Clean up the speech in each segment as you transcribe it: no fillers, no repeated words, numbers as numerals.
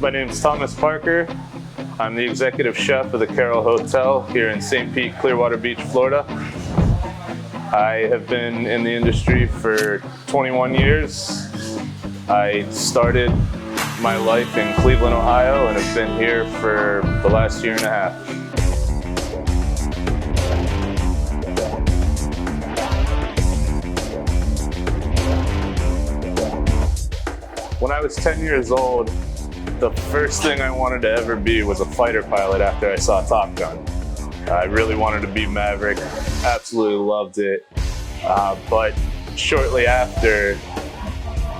My name is Thomas Parker. I'm the executive chef of the Karol Hotel here in St. Pete, Clearwater Beach, Florida. I have been in the industry for 21 years. I started my life in Cleveland, Ohio, and have been here for the last year and a half. When I was 10 years old, the first thing I wanted to ever be was a fighter pilot after I saw Top Gun. I really wanted to be Maverick, absolutely loved it. But shortly after,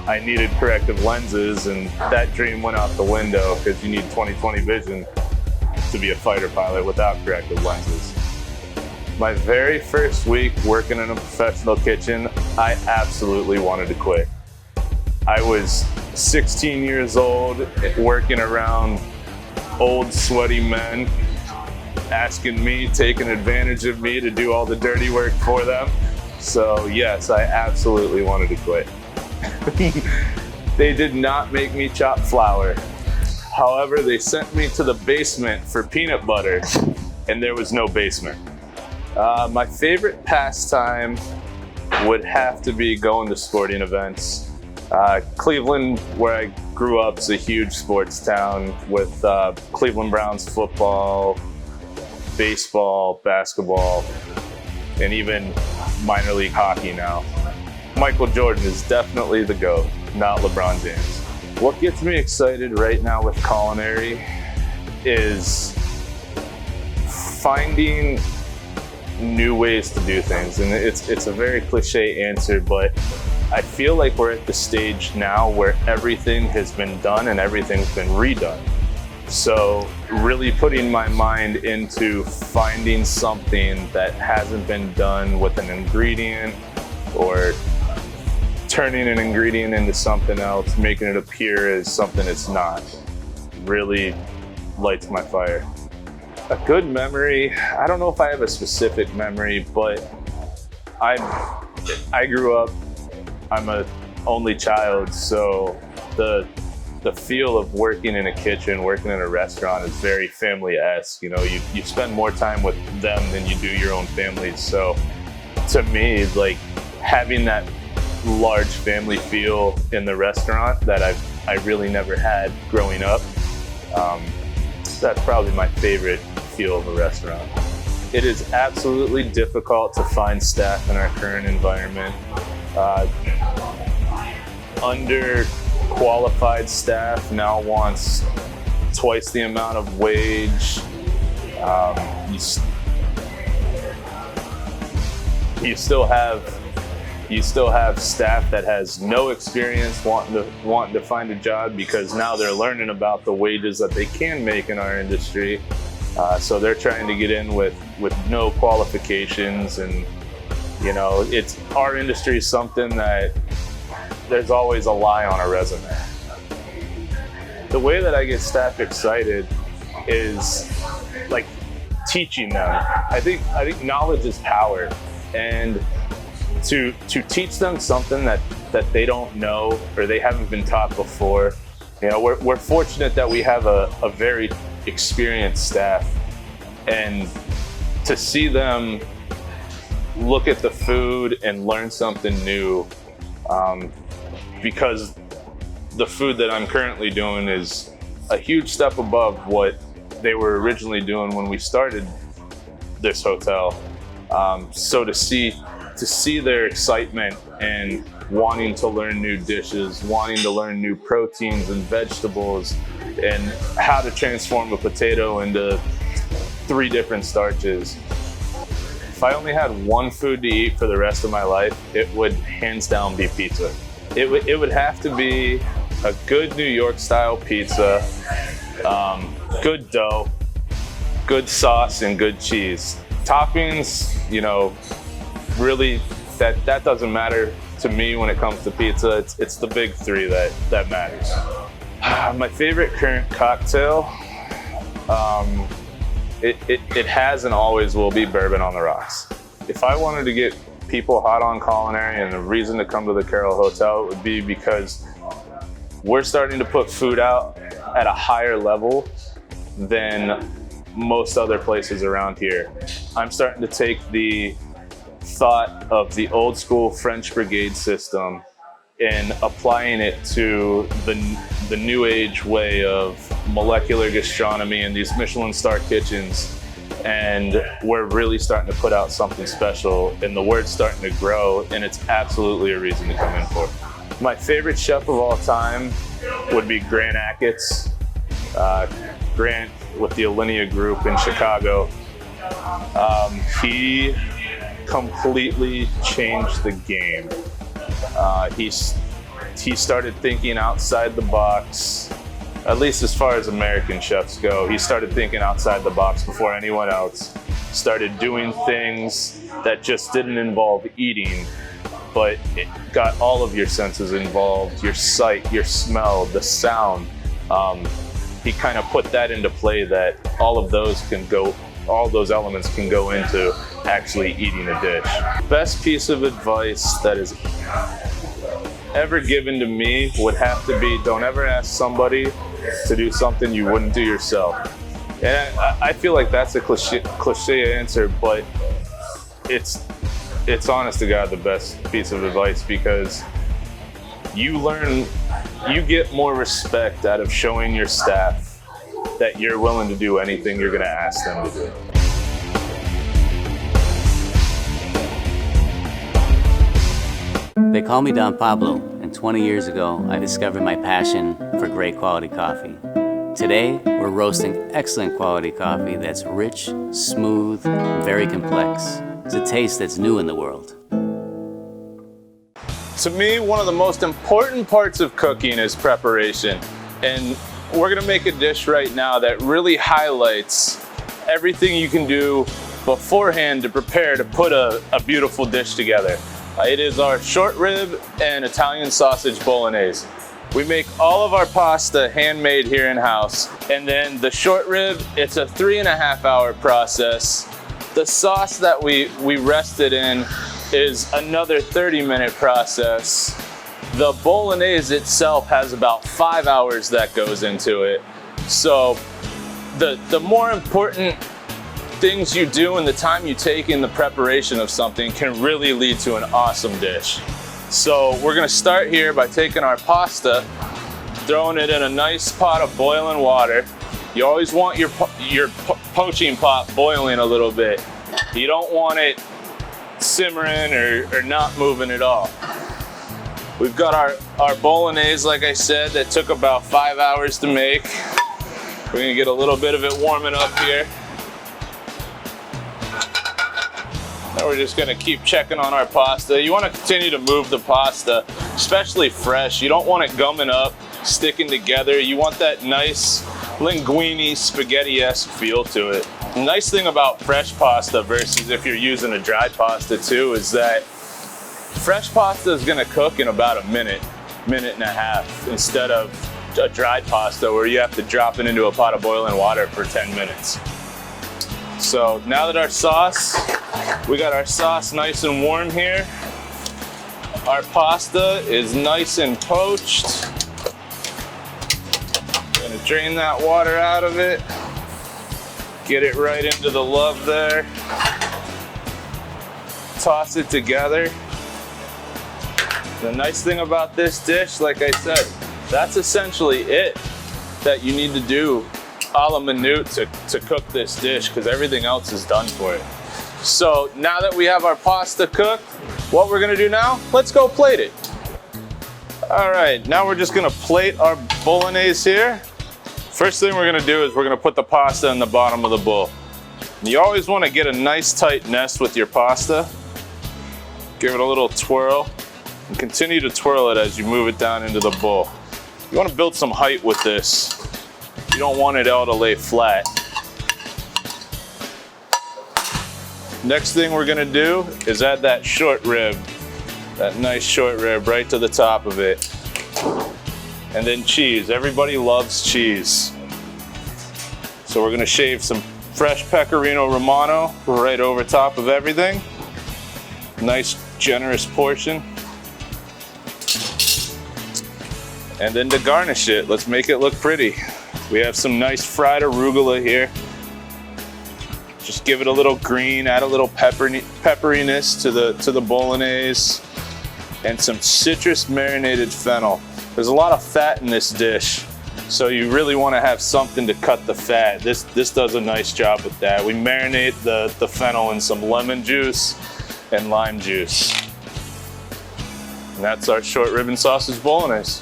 I needed corrective lenses, and that dream went out the window because you need 20/20 vision to be a fighter pilot without corrective lenses. My very first week working in a professional kitchen, I absolutely wanted to quit. I was 16 years old, working around old sweaty men, asking me, taking advantage of me to do all the dirty work for them. So yes, I absolutely wanted to quit. They did not make me chop flour. However, they sent me to the basement for peanut butter, and there was no basement. My favorite pastime would have to be going to sporting events. Cleveland, where I grew up, is a huge sports town with Cleveland Browns football, baseball, basketball, and even minor league hockey now. Michael Jordan is definitely the GOAT, not LeBron James. What gets me excited right now with culinary is finding new ways to do things. And it's a very cliche answer, but I feel like we're at the stage now where everything has been done and everything's been redone. So really putting my mind into finding something that hasn't been done with an ingredient, or turning an ingredient into something else, making it appear as something it's not, really lights my fire. A good memory, I don't know if I have a specific memory, but I grew up, I'm an only child, so the feel of working in a kitchen, working in a restaurant is very family-esque. You know, you spend more time with them than you do your own families. So to me, like, having that large family feel in the restaurant that I really never had growing up, that's probably my favorite feel of a restaurant. It is absolutely difficult to find staff in our current environment. Underqualified staff now wants twice the amount of wage. You still have staff that has no experience wanting to find a job because now they're learning about the wages that they can make in our industry. So they're trying to get in with no qualifications, and you know, our industry is something that there's always a lie on a resume. The way that I get staff excited is like teaching them. I think knowledge is power, and to teach them something that they don't know or they haven't been taught before. You know, we're fortunate that we have a very experienced staff, and to see them look at the food and learn something new, because the food that I'm currently doing is a huge step above what they were originally doing when we started this hotel. So to see their excitement and wanting to learn new dishes, wanting to learn new proteins and vegetables, and how to transform a potato into 3 different starches. If I only had one food to eat for the rest of my life, it would hands down be pizza. It would have to be a good New York style pizza, good dough, good sauce, and good cheese. Toppings, you know, really that doesn't matter to me when it comes to pizza. It's the big 3 that matters. My favorite current cocktail, it has and always will be bourbon on the rocks. If I wanted to get people hot on culinary, and the reason to come to the Karol Hotel, it would be because we're starting to put food out at a higher level than most other places around here. I'm starting to take the thought of the old school French brigade system and applying it to the new age way of molecular gastronomy and these Michelin star kitchens. And we're really starting to put out something special, and the word's starting to grow, and it's absolutely a reason to come in for. My favorite chef of all time would be Grant Achatz. Grant with the Alinea Group in Chicago. He completely changed the game. He started thinking outside the box, at least as far as American chefs go. He started thinking outside the box before anyone else. Started doing things that just didn't involve eating, but it got all of your senses involved, your sight, your smell, the sound. He kind of put that into play, that all those elements can go into actually eating a dish. Best piece of advice that is ever given to me would have to be, don't ever ask somebody to do something you wouldn't do yourself. And I feel like that's a cliche answer, but it's honest to God the best piece of advice, because you get more respect out of showing your staff that you're willing to do anything you're gonna ask them to do. They call me Don Pablo, and 20 years ago, I discovered my passion for great quality coffee. Today, we're roasting excellent quality coffee that's rich, smooth, and very complex. It's a taste that's new in the world. To me, one of the most important parts of cooking is preparation. And we're gonna make a dish right now that really highlights everything you can do beforehand to prepare to put a beautiful dish together. It is our short rib and Italian sausage bolognese. We make all of our pasta handmade here in-house. And then the short rib, it's a 3.5 hour process. The sauce that we rested in is another 30-minute process. The bolognese itself has about 5 hours that goes into it. So the more important things you do and the time you take in the preparation of something can really lead to an awesome dish. So we're gonna start here by taking our pasta, throwing it in a nice pot of boiling water. You always want your poaching pot boiling a little bit. You don't want it simmering or not moving at all. We've got our bolognese, like I said, that took about 5 hours to make. We're gonna get a little bit of it warming up here. Now we're just gonna keep checking on our pasta. You wanna continue to move the pasta, especially fresh. You don't want it gumming up, sticking together. You want that nice linguine, spaghetti-esque feel to it. The nice thing about fresh pasta versus if you're using a dried pasta too is that fresh pasta is gonna cook in about a minute and a half, instead of a dried pasta where you have to drop it into a pot of boiling water for 10 minutes. So now that we got our sauce nice and warm here. Our pasta is nice and poached. Gonna drain that water out of it. Get it right into the love there. Toss it together. The nice thing about this dish, like I said, that's essentially it that you need to do a la minute to cook this dish, because everything else is done for it. So now that we have our pasta cooked, what we're gonna do now, let's go plate it. All right, now we're just gonna plate our bolognese here. First thing we're gonna do is we're gonna put the pasta in the bottom of the bowl. You always wanna get a nice tight nest with your pasta. Give it a little twirl and continue to twirl it as you move it down into the bowl. You wanna build some height with this. You don't want it all to lay flat. Next thing we're gonna do is add that short rib, that nice short rib right to the top of it. And then cheese. Everybody loves cheese. So we're gonna shave some fresh Pecorino Romano right over top of everything. Nice generous portion. And then to garnish it, let's make it look pretty. We have some nice fried arugula here. Just give it a little green, add a little pepperiness to the bolognese, and some citrus marinated fennel. There's a lot of fat in this dish, so you really want to have something to cut the fat. This does a nice job with that. We marinate the fennel in some lemon juice and lime juice. And that's our short ribbon sausage bolognese.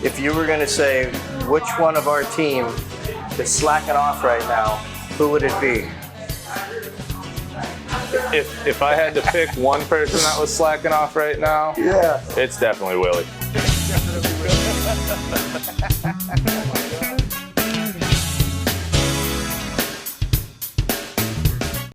If you were going to say which one of our team is slacking off right now, who would it be? If I had to pick one person that was slacking off right now, Yeah. it's definitely Willie.